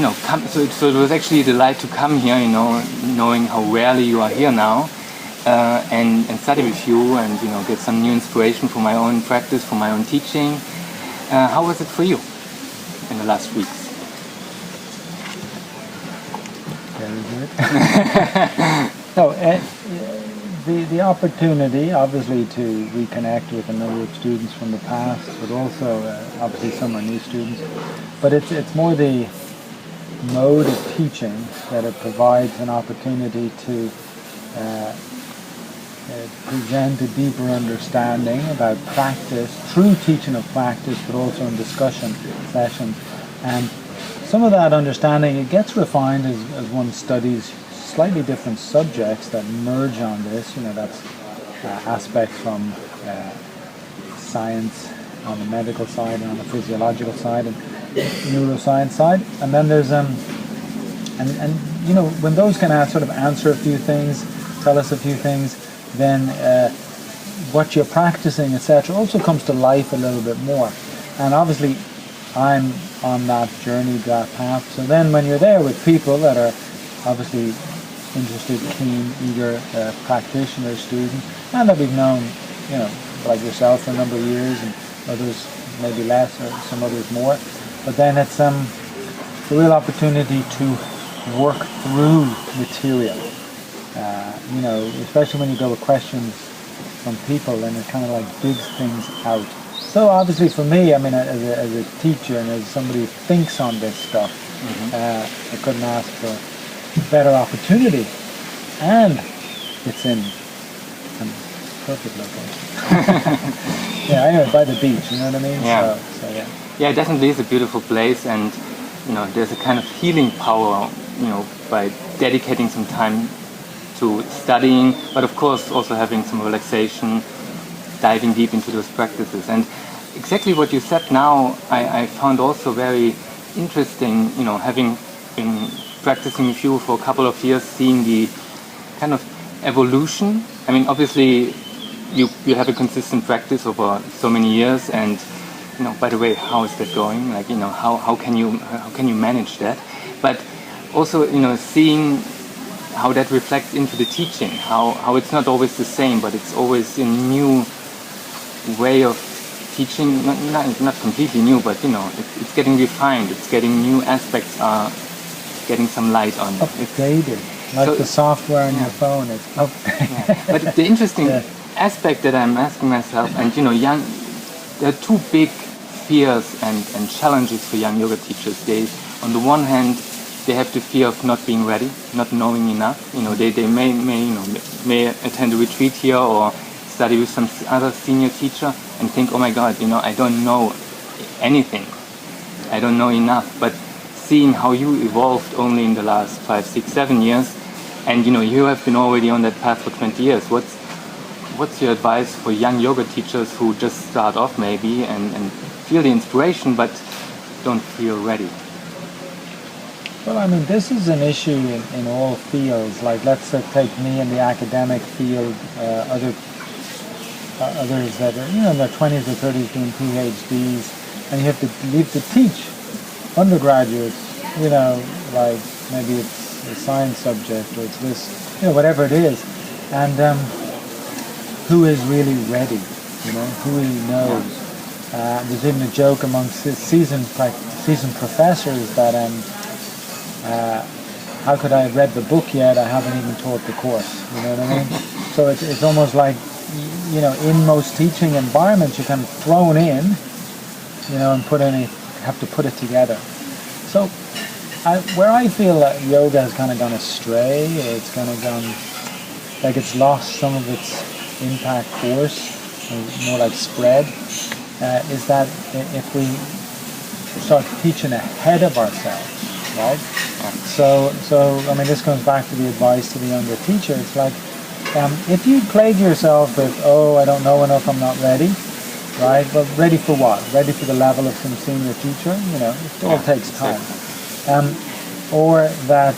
so it was actually a delight to come here, knowing how rarely you are here now, and study with you, and get some new inspiration for my own practice, for my own teaching. How was it for you in the last weeks? Very good. So, the opportunity, obviously, to reconnect with a number of students from the past, but also, obviously, some are new students. But it's more the mode of teaching that it provides an opportunity to present a deeper understanding about practice, true teaching of practice, but also in discussion sessions. And some of that understanding, it gets refined as one studies slightly different subjects that merge on this. That's aspects from science on the medical side and on the physiological side and neuroscience side. And then there's when those can sort of answer a few things, tell us a few things, then what you're practicing, etc., also comes to life a little bit more. And obviously, I'm on that journey, that path. So then when you're there with people that are obviously interested, keen, eager practitioners, students, and that we've known, like yourself for a number of years, and others maybe less, or some others more. But then it's a real opportunity to work through material. Especially when you go with questions from people, and it kind of like digs things out. So obviously for me, as a teacher and as somebody who thinks on this stuff, I couldn't ask for a better opportunity. And it's in a perfect location. Anyway, by the beach, you know what I mean? Yeah. So yeah. Yeah, it definitely is a beautiful place, and there's a kind of healing power, by dedicating some time to studying, but of course also having some relaxation, diving deep into those practices. And exactly what you said now, I found also very interesting, having been practicing with you for a couple of years, seeing the kind of evolution. Obviously you have a consistent practice over so many years, and by the way, how is that going? Like, how can you manage that? But also, seeing how that reflects into the teaching, how it's not always the same, but it's always a new way of teaching, not completely new, but it's getting refined, it's getting new aspects are getting some light on it. Updated, like the software on your phone, it's updated. Yeah. But the interesting aspect that I'm asking myself, and there are two big fears and challenges for young yoga teachers. On the one hand, they have the fear of not being ready, not knowing enough. They may attend a retreat here or study with some other senior teacher and think, oh my God, I don't know anything. I don't know enough. But seeing how you evolved only in the last 5, 6, 7 years, and you have been already on that path for 20 years. What's your advice for young yoga teachers who just start off maybe and feel the inspiration but don't feel ready? Well, this is an issue in all fields. Like, let's take me in the academic field, others that are in their 20s or 30s doing PhDs, and you have to teach undergraduates, like maybe it's a science subject or it's this, whatever it is, and who is really ready, who really knows. There's even a joke amongst seasoned professors that how could I have read the book yet? I haven't even taught the course. You know what I mean? So it's almost like, in most teaching environments, you're kind of thrown in, and have to put it together. So where I feel that yoga has kind of gone astray, or it's kind of gone, like it's lost some of its impact force, or more like spread, is that if we start teaching ahead of ourselves, right? So this comes back to the advice to the younger teacher. It's like, if you plague yourself with, I don't know enough, I'm not ready, right? But ready for what? Ready for the level of some senior teacher? It all takes time. Or that,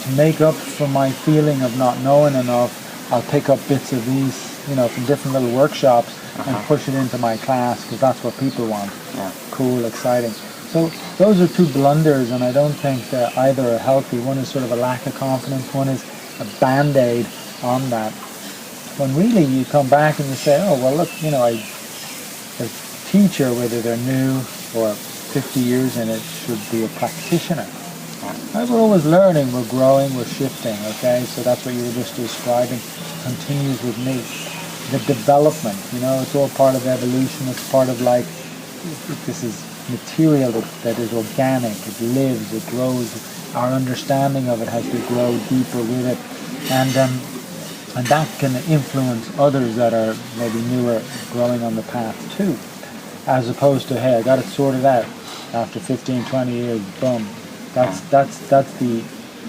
to make up for my feeling of not knowing enough, I'll pick up bits of these, from different little workshops and push it into my class because that's what people want. Yeah. Cool, exciting. So those are two blunders, and I don't think that either are healthy. One is sort of a lack of confidence, one is a band-aid on that. When really you come back and you say, oh, well, look, a teacher, whether they're new or 50 years in it, should be a practitioner. We're always learning, we're growing, we're shifting, okay? So that's what you were just describing, continues with me. The development, it's all part of evolution, it's part of this is material that is organic, it lives, it grows, our understanding of it has to grow deeper with it, and that can influence others that are maybe newer, growing on the path too, as opposed to, hey, I got it sorted out after 15, 20 years, boom. That's the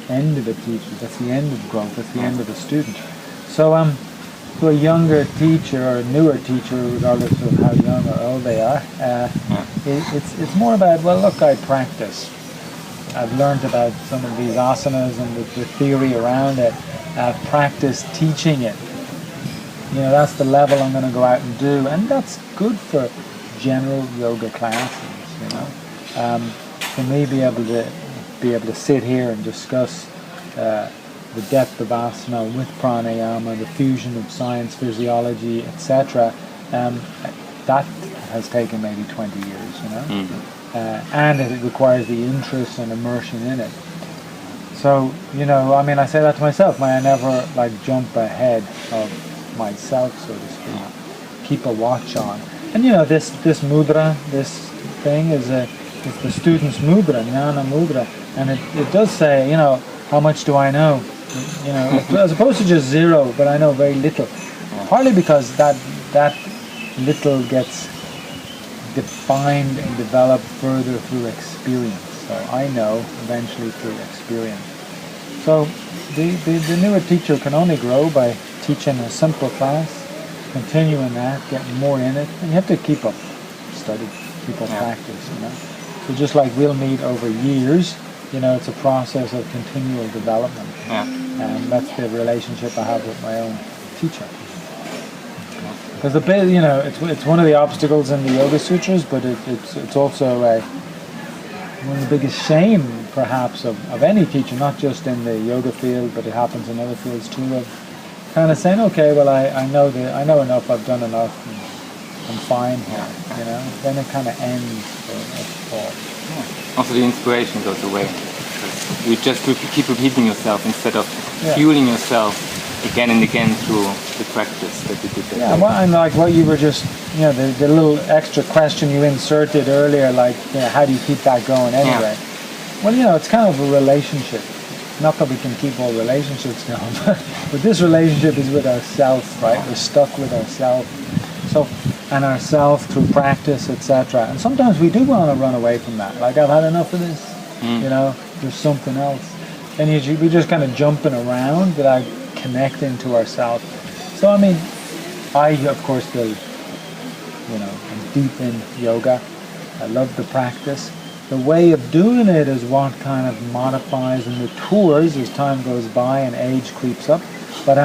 end of a teacher, that's the end of growth, that's the end of a student. So to a younger teacher or a newer teacher, regardless of how young or old they are, it's more about, well, look, I practice. I've learned about some of these asanas and the theory around it. I've practiced teaching it. That's the level I'm going to go out and do, and that's good for general yoga classes. For me, be able to sit here and discuss the depth of asana with pranayama, the fusion of science, physiology, etc. That has taken maybe 20 years, and it requires the interest and immersion in it. So, I say that to myself. I never jump ahead of myself, so to speak. Keep a watch on. And this mudra, this thing is the student's mudra, jnana mudra, and it does say, how much do I know? As opposed to just zero, but I know very little. Partly because that little gets defined and developed further through experience. So I know eventually through experience. So the newer teacher can only grow by teaching a simple class, continuing that, getting more in it, and you have to keep up study, keep up practice. So just like we'll meet over years, it's a process of continual development. And that's the relationship I have with my own teacher. Because it's one of the obstacles in the Yoga Sutras, but it's also one of the biggest shame, perhaps, of any teacher, not just in the yoga field, but it happens in other fields too, of kind of saying, okay, well, I know enough, I've done enough, and I'm fine here, Then it kind of ends for Also the inspiration goes away. You just keep repeating yourself instead of fueling yourself again and again through the practice that you did that day. And like what you were just, the little extra question you inserted earlier, how do you keep that going anyway? Well, it's kind of a relationship. Not that we can keep all relationships going, but this relationship is with ourselves, right? We're stuck with ourselves. And ourselves through practice, etc. And sometimes we do want to run away from that. I've had enough of this. There's something else. And we're just kind of jumping around without connecting to ourselves. So I of course I'm deep in yoga. I love the practice. The way of doing it is what kind of modifies and matures as time goes by and age creeps up. But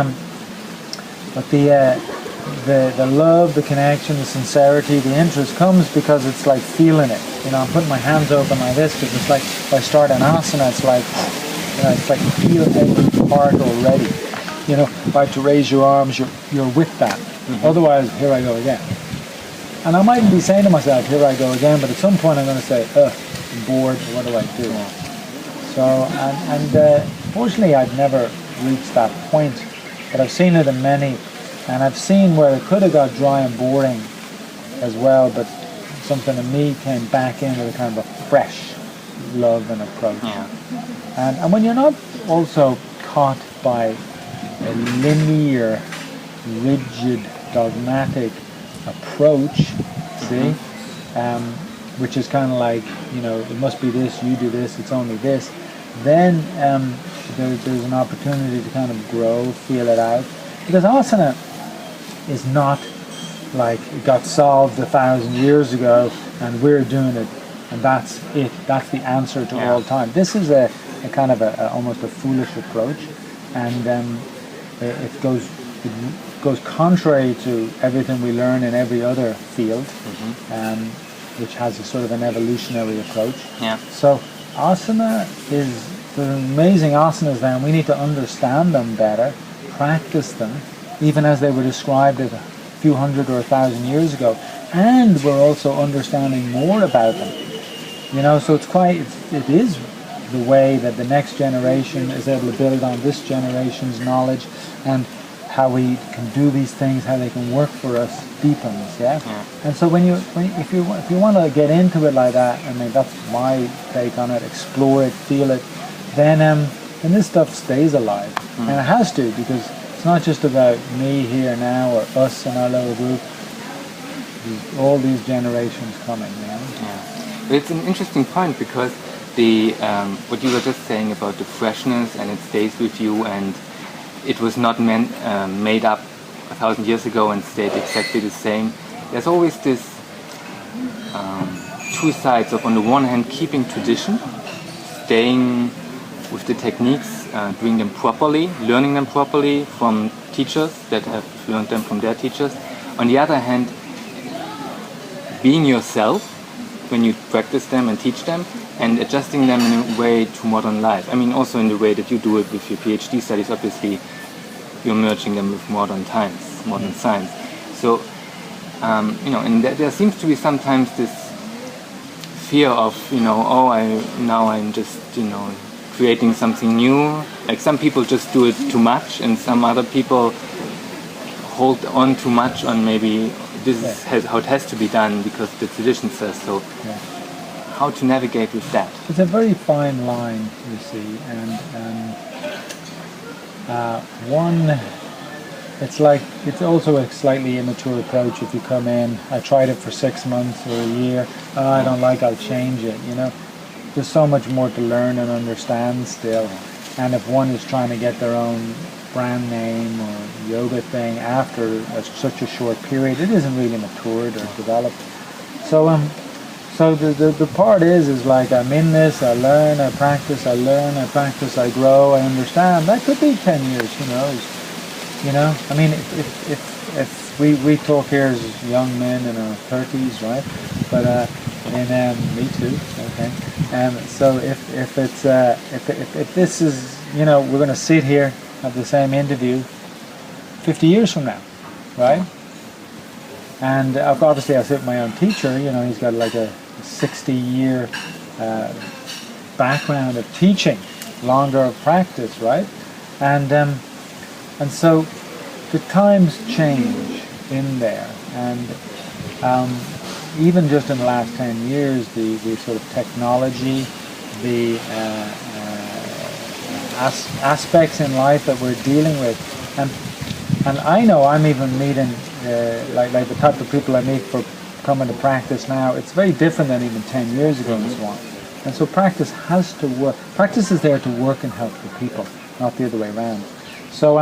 the love, the connection, the sincerity, the interest comes because it's like feeling it. I'm putting my hands open like this because it's like if I start an asana, it's like feel every part already. If I have to raise your arms, you're with that. Otherwise, here I go again. And I might be saying to myself, here I go again, but at some point I'm going to say, I'm bored, what do I do? So, and fortunately I've never reached that point, but I've seen it in many. And I've seen where it could have got dry and boring as well, but something in me came back in with a kind of a fresh love and approach. And when you're not also caught by a linear, rigid, dogmatic approach, which is kind of like, it must be this, you do this, it's only this, then there's an opportunity to kind of grow, feel it out. Because asana is not like it got solved 1,000 years ago and we're doing it and that's it. That's the answer to all time. This is a kind of almost a foolish approach, and it goes contrary to everything we learn in every other field. which has a sort of an evolutionary approach. Yeah. So asana is, there's amazing asanas there, and we need to understand them better, practice them, even as they were described a few hundred or 1,000 years ago, and we're also understanding more about them. You know, so it is the way that the next generation is able to build on this generation's knowledge, and how we can do these things, how they can work for us, deepens, yeah? And so if you want to get into it like that, I mean, that's my take on it, explore it, feel it, then this stuff stays alive. And it has to, because it's not just about me here now, or us in our little group. There's all these generations coming, you know? Yeah. But it's an interesting point, because the what you were just saying about the freshness, and it stays with you, and it was not made up 1,000 years ago and stayed exactly the same. There's always this two sides of, on the one hand, keeping tradition, staying with the techniques, doing them properly, learning them properly from teachers that have learned them from their teachers. On the other hand, being yourself when you practice them and teach them, and adjusting them in a way to modern life. I mean, also in the way that you do it with your PhD studies, obviously you're merging them with modern times, modern science. So, you know, and there seems to be sometimes this fear of, you know, I'm just, you know, creating something new. Like some people just do it too much, and some other people hold on too much on maybe this is how it has to be done because the tradition says so. Yeah. How to navigate with that? It's a very fine line, you see, and it's also a slightly immature approach. If you come in, I tried it for 6 months or a year, I don't like, I'll change it, you know. There's so much more to learn and understand still, and if one is trying to get their own brand name or yoga thing after such a short period, it isn't really matured or developed. So the part is like, I'm in this, I learn, I practice, I learn, I practice, I grow, I understand. That could be 10 years, who knows? You know, I mean, if we talk here as young men in our 30s, right? But me too, okay. So if this is, you know, we're going to sit here, have the same interview 50 years from now, right? And obviously I sit with my own teacher, you know, he's got like a 60-year background of teaching, longer of practice, right? And so the times change in there, and even just in the last 10 years, the sort of technology, the aspects in life that we're dealing with, and I know I'm even meeting like the type of people I meet for coming to practice now, it's very different than even 10 years ago and so on. And so practice has to work. Practice is there to work and help the people, not the other way around. So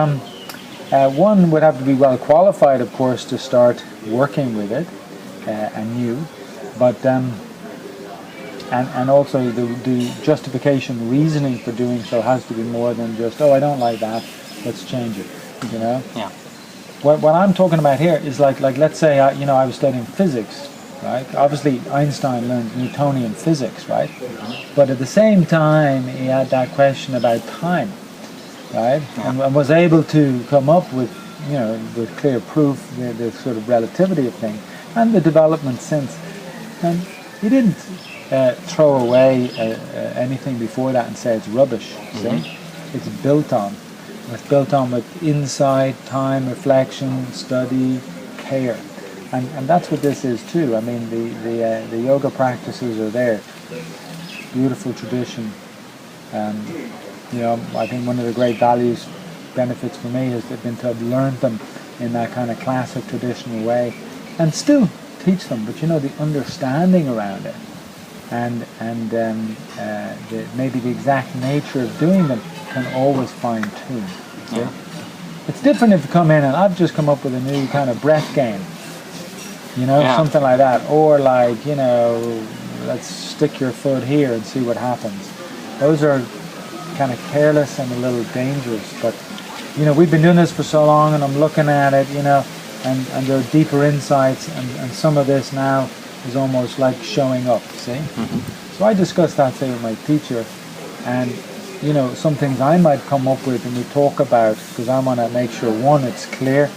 one would have to be well qualified, of course, to start working with it anew, but and also the justification, reasoning for doing so has to be more than just, I don't like that, let's change it, you know? Yeah. What I'm talking about here is like let's say I was studying physics, right? Obviously Einstein learned Newtonian physics, right? Mm-hmm. But at the same time he had that question about time, right? Yeah. And was able to come up with, you know, with clear proof, the sort of relativity of things and the development since. And he didn't throw away anything before that and say it's rubbish. Mm-hmm. See, it's built on. It's built on with insight, time, reflection, study, care, and that's what this is too. I mean, the yoga practices are there. Beautiful tradition, and you know, I think one of the great benefits for me has been to have learned them in that kind of classic traditional way, and still teach them. But you know, the understanding around it, and maybe the exact nature of doing them can always fine tune. Yeah. It's different if you come in and I've just come up with a new kind of breath game, you know, something like that, or like, you know, let's stick your foot here and see what happens. Those are kind of careless and a little dangerous, but you know, we've been doing this for so long, and I'm looking at it, you know, and there are deeper insights, and some of this now is almost like showing up, see? So I discussed that, say, with my teacher, and, you know, some things I might come up with and we talk about, because I want to make sure, one, it's clear,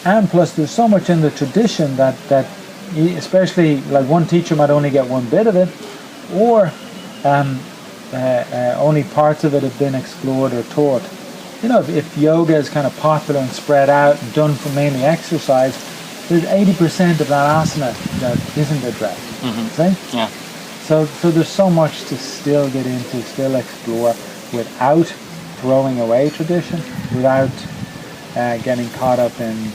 and plus there's so much in the tradition that especially, like, one teacher might only get one bit of it, or only parts of it have been explored or taught. You know, if yoga is kind of popular and spread out and done for mainly exercise, there's 80% of that asana that isn't addressed. See? Yeah. So there's so much to still get into, still explore, without throwing away tradition, without getting caught up in.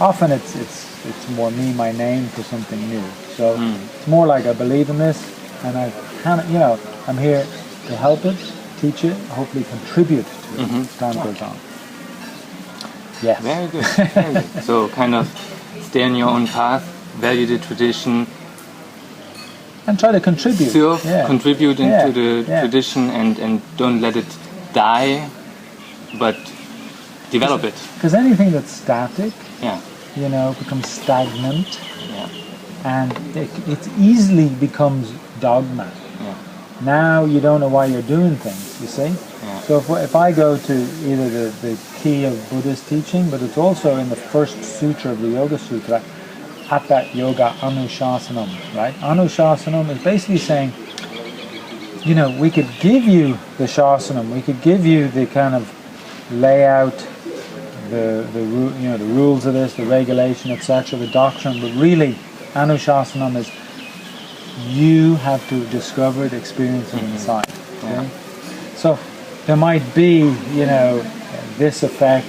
Often it's more me, my name for something new. So it's more like I believe in this, and I kind of, you know, I'm here to help it, teach it, hopefully contribute to it as time goes on. Yes. Very good. Very good. So kind of stay on your own path, value the tradition, and try to contribute. Serve, contribute into the tradition, and don't let it die, but develop it. Because anything that's static, yeah, you know, becomes stagnant, yeah, and it easily becomes dogma. yeah. Now you don't know why you're doing things, you see? Yeah. So if I go to either the key of Buddhist teaching, but it's also in the first sutra of the Yoga Sutra, Hatha Yoga Anushasanam, right? Anushasanam is basically saying, you know, we could give you the shasanam, we could give you the kind of layout, the rules of this, the regulation, etc., the doctrine, but really Anushasanam is you have to discover it, experience it inside. Okay? So there might be, you know, this effect,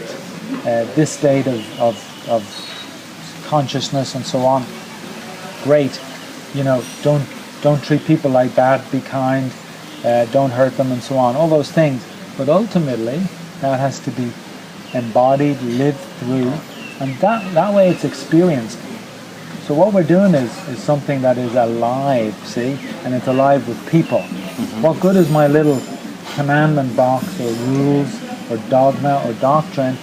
this state of consciousness and so on. Great. You know, don't treat people like that, be kind, don't hurt them and so on, all those things. But ultimately that has to be embodied, lived through, and that way it's experienced. So what we're doing is something that is alive, see, and it's alive with people. What good is my little commandment box or rules or dogma or doctrine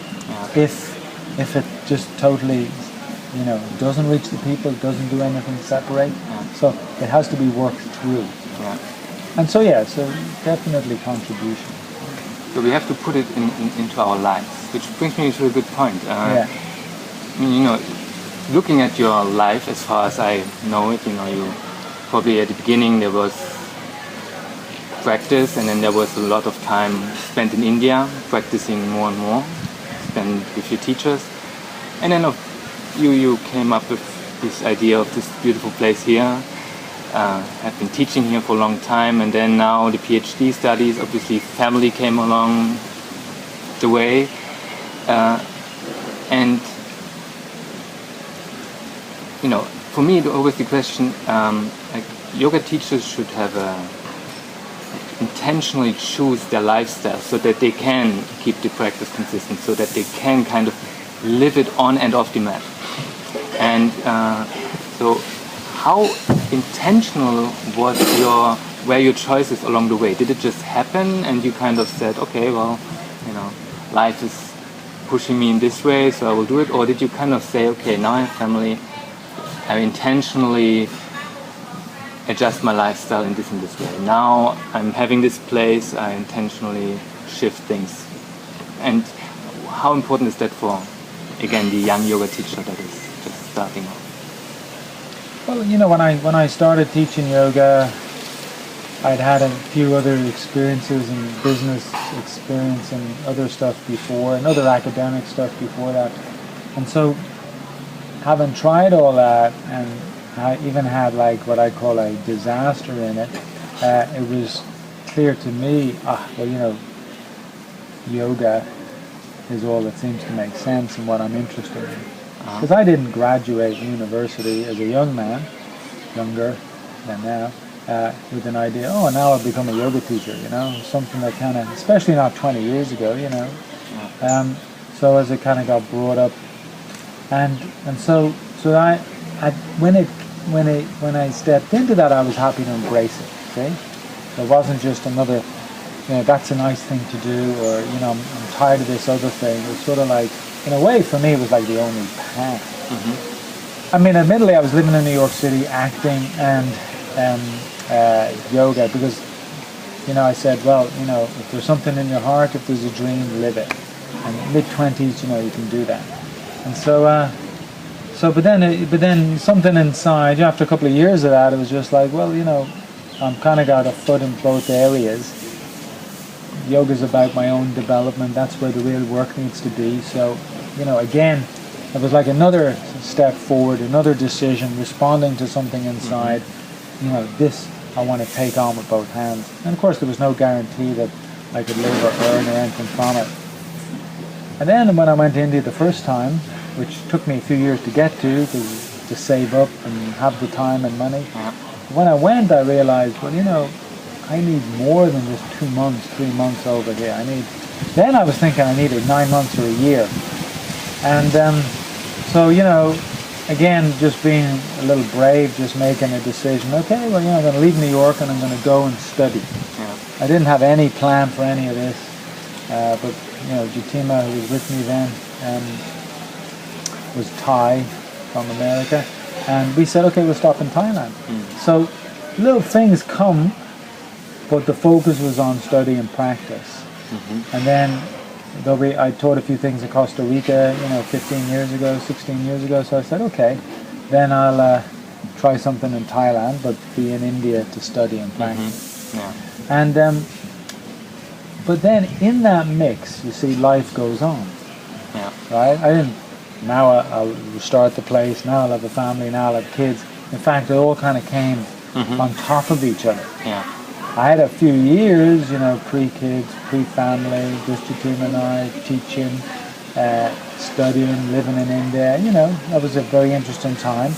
if it just totally, you know, doesn't reach the people, doesn't do anything separate? So it has to be worked through. And so so definitely contribution. So we have to put it into our lives, which brings me to a good point. You know, looking at your life as far as I know it, you know, you probably at the beginning there was practice, and then there was a lot of time spent in India practicing more and more, spent with your teachers, and then you came up with this idea of this beautiful place here. Have been teaching here for a long time, and then now the PhD studies, obviously family came along the way, and you know, for me, always the question, like yoga teachers should have intentionally choose their lifestyle so that they can keep the practice consistent, so that they can kind of live it on and off the mat. And so how intentional were your choices along the way? Did it just happen and you kind of said, okay, well, you know, life is pushing me in this way, so I will do it? Or did you kind of say, okay, now I have family, I intentionally adjust my lifestyle in this way. Now I'm having this place, I intentionally shift things. And how important is that for, again, the young yoga teacher that is just starting off? Well, you know, when I started teaching yoga, I'd had a few other experiences and business experience and other stuff before, and other academic stuff before that. And so, having tried all that, and I even had like what I call a disaster in it, it was clear to me, well, you know, yoga is all that seems to make sense and what I'm interested in. Because I didn't graduate university as a young man, younger than now, with an idea, now I'll become a yoga teacher, you know, something that kind of, especially not 20 years ago, you know. So as it kind of got brought up, and so I when I stepped into that, I was happy to embrace it. See, it wasn't just another, you know, that's a nice thing to do, or you know, I'm tired of this other thing. It was sort of like, in a way, for me, it was like the only path. I mean, admittedly, I was living in New York City, acting and yoga, because, you know, I said, well, you know, if there's something in your heart, if there's a dream, live it. And mid-20s, you know, you can do that. And but then something inside, after a couple of years of that, it was just like, well, you know, I'm kind of got a foot in both areas. Yoga's about my own development. That's where the real work needs to be. So, you know, again, it was like another step forward, another decision, responding to something inside. You know, this I want to take on with both hands. And of course, there was no guarantee that I could live or earn or anything from it. And then when I went to India the first time, which took me a few years to get to save up and have the time and money, when I went, I realized, well, you know, I need more than just 2 months, 3 months over here. Then I was thinking I needed 9 months or a year. And so, you know, again, just being a little brave, just making a decision. Okay, well, you know, I'm going to leave New York and I'm going to go and study. Yeah. I didn't have any plan for any of this. But, you know, Jatima, who was with me then, was Thai from America. And we said, okay, we'll stop in Thailand. So little things come, but the focus was on study and practice. And then I taught a few things in Costa Rica, you know, 15 years ago, 16 years ago. So I said, okay, then I'll try something in Thailand, but be in India to study and practice. Yeah. And but then in that mix, you see, life goes on. Yeah. Right? Now I'll restart the place. Now I'll have a family. Now I'll have kids. In fact, it all kind of came on top of each other. Yeah. I had a few years, you know, pre-kids, pre-family, just Jatima and I, teaching, studying, living in India. You know, that was a very interesting time.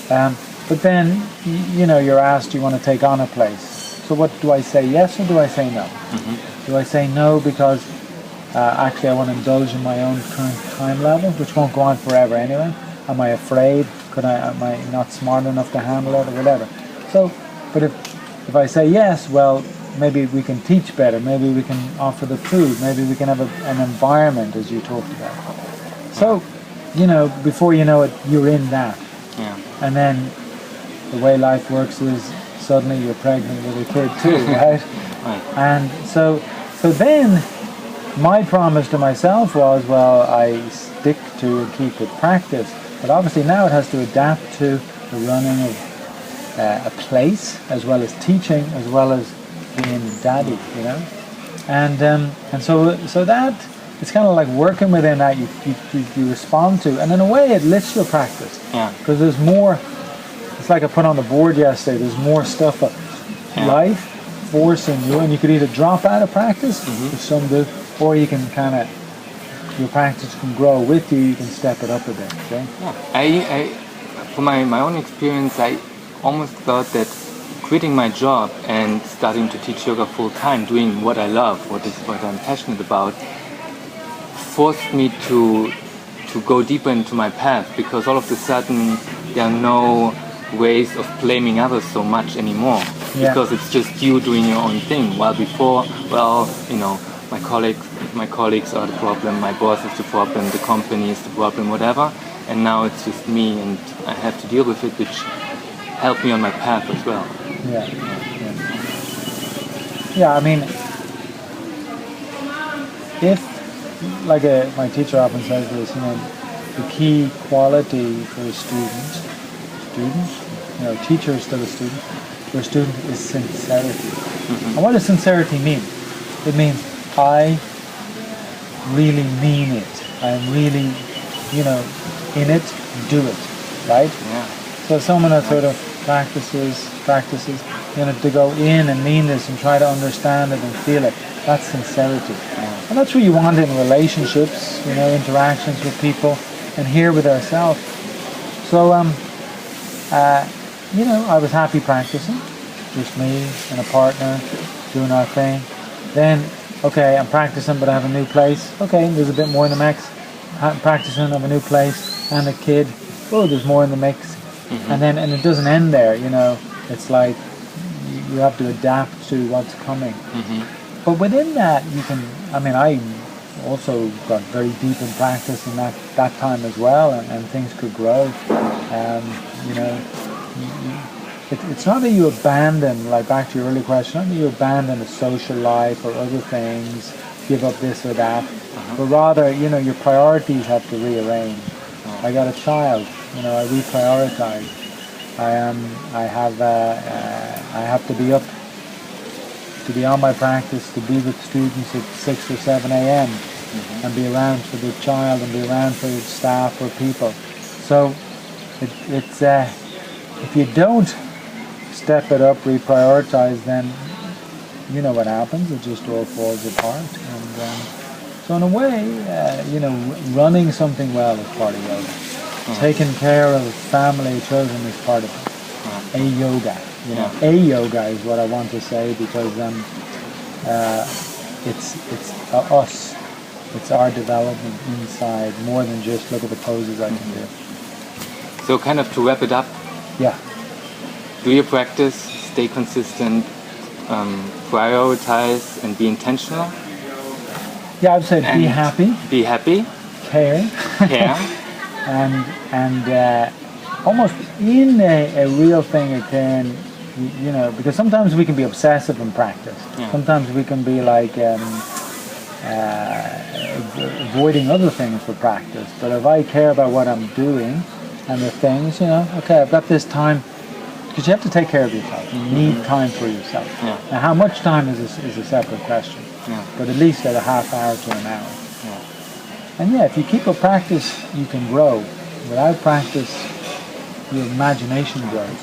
But then, you know, you're asked, you want to take on a place. So what do I say, yes or do I say no? Do I say no because actually I want to indulge in my own current time level, which won't go on forever anyway? Am I afraid? Am I not smart enough to handle it or whatever? So, but if I say yes, well, maybe we can teach better, maybe we can offer the food, maybe we can have an environment, as you talked about. So, you know, before you know it, you're in that. Yeah. And then the way life works is suddenly you're pregnant with a kid too, right? Right. And so then my promise to myself was, well, I stick to and keep with practice, but obviously now it has to adapt to the running of a place, as well as teaching, as well as being daddy, you know. And so that it's kind of like working within that you respond to, and in a way it lifts your practice. Yeah. Because there's more. It's like I put on the board yesterday. There's more stuff of life forcing you, and you could either drop out of practice, which some do, or you can kind of your practice can grow with you. You can step it up a bit. Okay? Yeah. I from my own experience, I almost thought that quitting my job and starting to teach yoga full time, doing what I love, what I'm passionate about, forced me to go deeper into my path, because all of a sudden there are no ways of blaming others so much anymore, because it's just you doing your own thing. While before, well, you know, my colleagues are the problem, my boss is the problem, the company is the problem, whatever, and now it's just me and I have to deal with it, which helped me on my path as well. Yeah, I mean, if, like my teacher often says this, you know, the key quality for a student, you know, teacher is still a student, for a student is sincerity. And what does sincerity mean? It means I really mean it. I'm really, you know, in it, do it, right? Yeah. So someone that sort of practices, you know, to go in and mean this and try to understand it and feel it, that's sincerity. Yeah. And that's what you want in relationships, you know, interactions with people, and here with ourselves. So, you know, I was happy practicing, just me and a partner doing our thing. Then, okay, I'm practicing, but I have a new place. Okay, there's a bit more in the mix. I'm practicing, I have a new place and a kid. Oh, there's more in the mix. And it doesn't end there, you know. It's like you have to adapt to what's coming. But within that, you can, I mean, I also got very deep in practice in that time as well, and things could grow. You know, it's not that you abandon, like back to your earlier question, not that you abandon a social life or other things, give up this or that, but rather, you know, your priorities have to rearrange. I got a child, you know, I reprioritize. I have to be up, to be on my practice, to be with students at 6 or 7 a.m. And be around for the child and be around for the staff or people. So it's if you don't step it up, reprioritize, then you know what happens. It just all falls apart. And so in a way, you know, running something well is part of yoga. Taking care of family, children is part of it. A yoga, you know, a yoga is what I want to say, because it's us. It's our development inside, more than just look at the poses I can do. So kind of to wrap it up, Yeah. do your practice, stay consistent, prioritize and be intentional. Yeah, I'd say be And happy, Be happy, care, care, and almost in a real thing again, you know, because sometimes we can be obsessive in practice. Yeah. Sometimes we can be like avoiding other things for practice. But if I care about what I'm doing and the things, you know, okay, I've got this time, because you have to take care of yourself. You need time for yourself. Yeah. Now, how much time is a separate question. Yeah. But at least at a half hour to an hour. Yeah. And yeah, if you keep up practice, you can grow. Without practice, your imagination grows.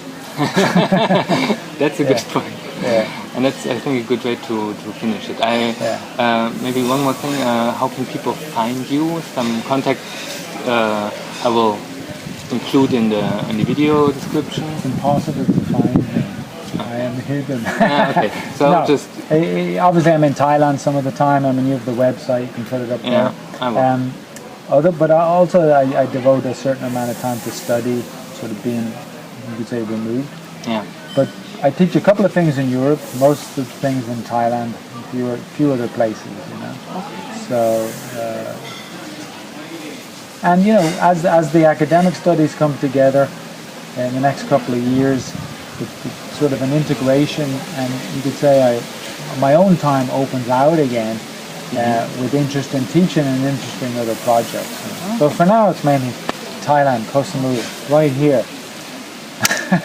That's a good point. Yeah. And that's, I think, a good way to finish it. Maybe one more thing. How can people find you? Some contact I will include in the video description. It's impossible to find me. I am hidden. Okay, so No, just obviously I'm in Thailand some of the time. I mean, you have the website. You can put it up there. I will. But I devote a certain amount of time to study, sort of being, you could say, removed. Yeah. But I teach a couple of things in Europe, most of the things in Thailand, a few other places, you know. So, and you know, as the academic studies come together in the next couple of years, it's sort of an integration, and you could say my own time opens out again with interest in teaching and interest in other projects. So for now, it's mainly Thailand, Koh Samui, right here.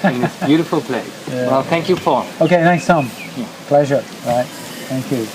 In this beautiful place. Yeah. Well, thank you, Paul. Okay, thanks, Tom. Pleasure. All right. Thank you.